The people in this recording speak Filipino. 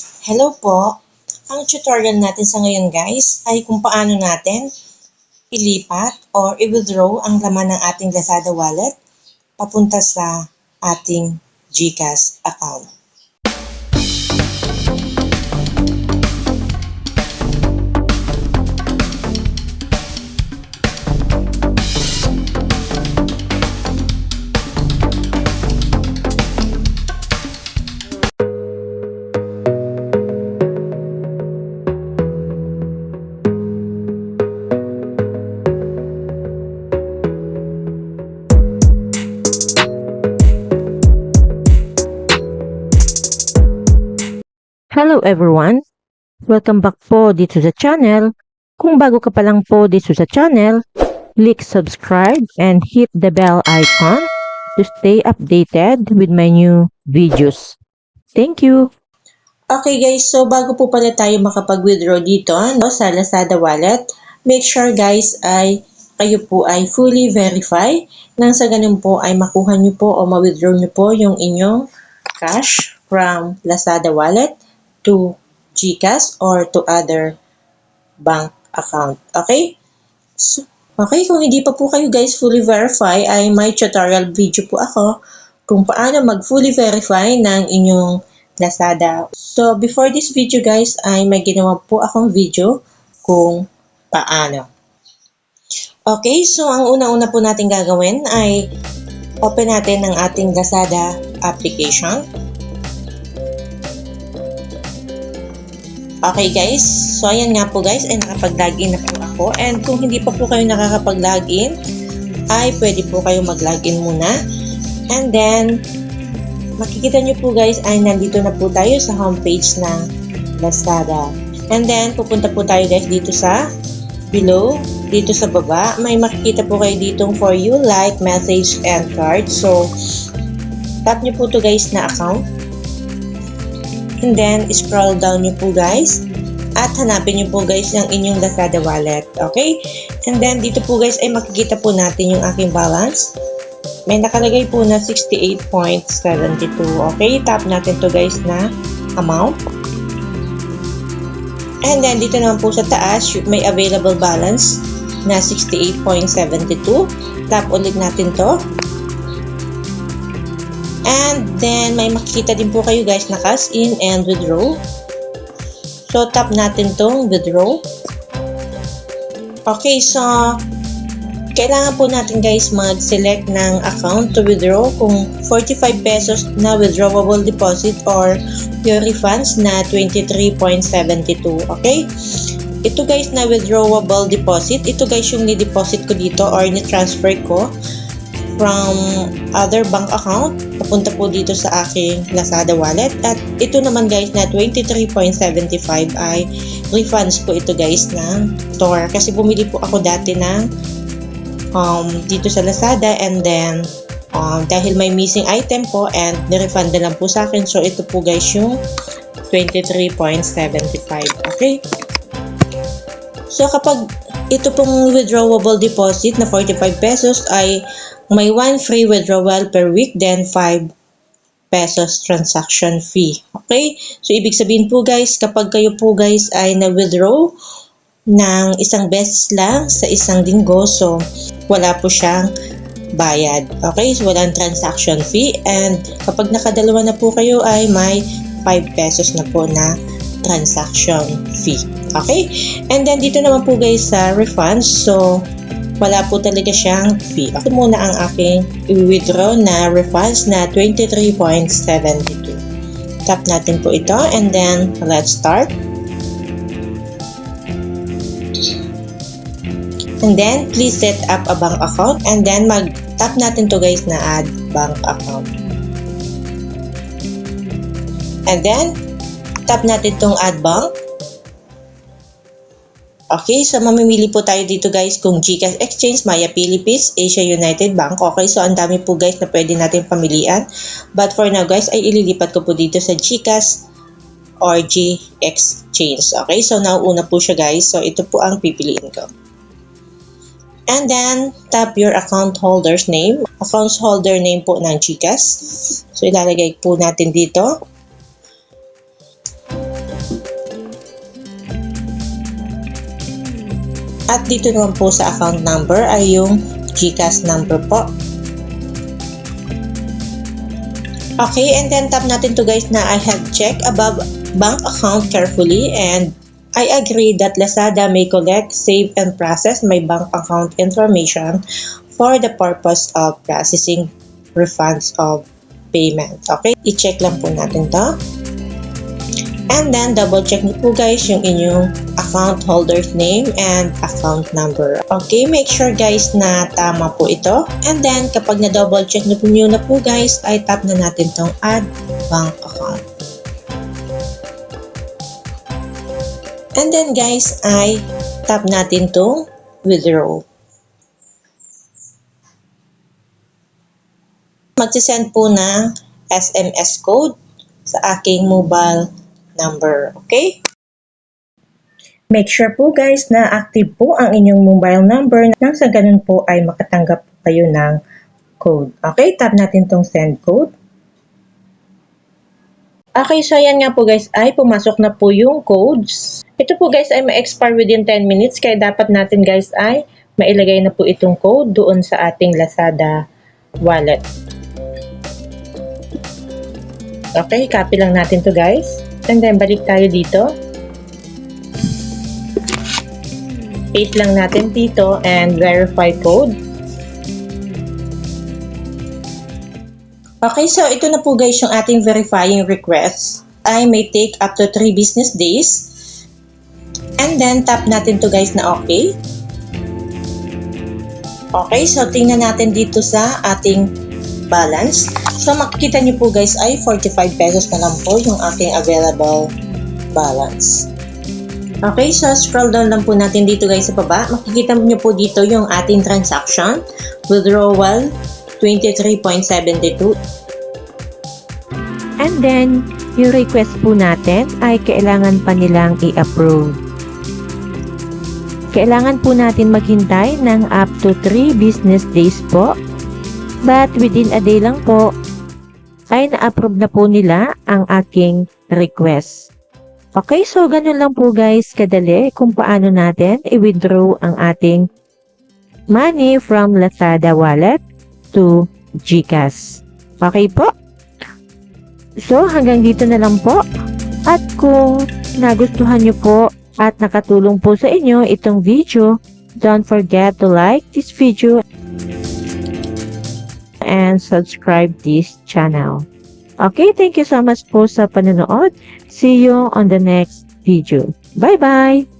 Hello po! Ang tutorial natin sa ngayon guys ay kung paano natin ilipat or i-withdraw ang laman ng ating Lazada wallet papunta sa ating GCash account. Hello everyone! Welcome back po dito sa channel. Kung bago ka pa lang po dito sa channel, click subscribe and hit the bell icon to stay updated with my new videos. Thank you! Okay guys, so bago po pala tayo makapag-withdraw dito sa Lazada wallet, make sure guys ay kayo po ay fully verify nang sa ganun po ay makuha nyo po o ma-withdraw nyo po yung inyong cash from Lazada wallet to GCash or to other bank account. Okay? So, okay, kung hindi pa po kayo guys fully verify ay may tutorial video po ako kung paano mag-fully verify ng inyong Lazada. So, before this video guys ay may ginawa po akong video kung paano. Okay, so ang una-una po natin gagawin ay open natin ang ating Lazada application. Okay guys, so ayan nga po guys, ay nakapag-login na po ako. And kung hindi pa po kayo nakakapag-login, ay pwede po kayo mag-login muna. And then, makikita nyo po guys, ay nandito na po tayo sa homepage ng Lazada. And then, pupunta po tayo guys dito sa below, dito sa baba. May makikita po kayo ditong for you, like, message, and card. So, tap nyo po to guys na account. And then, scroll down nyo po guys. At hanapin nyo po guys yung inyong Lazada wallet. Okay? And then, dito po guys ay makikita po natin yung aking balance. May nakalagay po na 68.72. Okay? Tap natin to guys na amount. And then, dito naman po sa taas, may available balance na 68.72. Tap ulit natin to. And then, may makikita din po kayo guys na cash in and withdraw. So, tap natin tong withdraw. Okay, so, kailangan po natin guys mag-select ng account to withdraw kung 45 pesos na withdrawable deposit or your refunds na 23.72. Okay? Ito guys na withdrawable deposit. Ito guys yung ni-deposit ko dito or ni-transfer ko from other bank account papunta po dito sa aking Lazada wallet. At ito naman guys na 23.75 ay refunds po ito guys ng store. Kasi bumili po ako dati ng dito sa Lazada and then dahil may missing item po and nirefund na lang po sa akin. So ito po guys yung 23.75. Okay? So kapag ito pong withdrawable deposit na 45 pesos ay may 1 free withdrawal per week, then 5 pesos transaction fee. Okay? So, ibig sabihin po guys, kapag kayo po guys ay na-withdraw ng isang beses lang sa isang linggo, so, wala po siyang bayad. Okay? So, walang transaction fee. And kapag nakadalawa na po kayo ay may 5 pesos na po na transaction fee. Okay? And then, dito naman po guys sa refunds, so, wala po talaga siyang fee. Ito muna ang aking i-withdraw na refunds na 23.72. Tap natin po ito and then let's start. And then please set up a bank account and then mag-tap natin to guys na add bank account. And then tap natin tong add bank. Okay, so mamimili po tayo dito guys kung GCash Exchange, Maya Philippines, Asia United Bank. Okay, so ang dami po guys na pwede natin pamilian. But for now guys, ay ililipat ko po dito sa GCash or G-Exchange. Okay, so nauuna po siya guys. So ito po ang pipiliin ko. And then, tap your account holder's name. Account holder name po ng GCash. So ilalagay po natin dito. At dito naman po sa account number ay yung GCash number po. Okay, and then tap natin to guys na I have checked above bank account carefully and I agree that Lazada may collect, save, and process my bank account information for the purpose of processing refunds of payment. Okay, i-check lang po natin to. And then, double check niyo po guys yung inyong account holder's name and account number. Okay, make sure guys na tama po ito. And then, kapag na-double check niyo na po guys, ay tap na natin tong add bank account. And then guys, ay tap natin tong withdraw. Magsisend po ng SMS code sa aking mobile number. Okay? Make sure po guys na active po ang inyong mobile number nang sa ganun po ay makatanggap po kayo ng code. Okay? Tap natin tong send code. Okay, so yan nga po guys ay pumasok na po yung codes. Ito po guys ay ma-expire within 10 minutes kaya dapat natin guys ay mailagay na po itong code doon sa ating Lazada wallet. Okay, copy lang natin to guys. And then, balik tayo dito. Paste lang natin dito and verify code. Okay, so ito na po guys yung ating verifying request. I may take up to 3 business days. And then, tap natin to guys na okay. Okay, so tingnan natin dito sa ating balance. So makikita niyo po guys ay 45 pesos na lang po yung aking available balance. Okay, so scroll down lang po natin dito guys sa baba. Makikita niyo po dito yung ating transaction. Withdrawal 23.72. And then, yung request po natin ay kailangan pa nilang i-approve. Kailangan po natin maghintay ng up to 3 business days po. But within a day lang po, ay na-approve na po nila ang aking request. Okay, so ganun lang po guys kadali kung paano natin i-withdraw ang ating money from Lazada wallet to GCash. Okay po? So hanggang dito na lang po. At kung nagustuhan nyo po at nakatulong po sa inyo itong video, don't forget to like this video and subscribe this channel. Okay, thank you so much po sa panonood. See you on the next video. Bye-bye!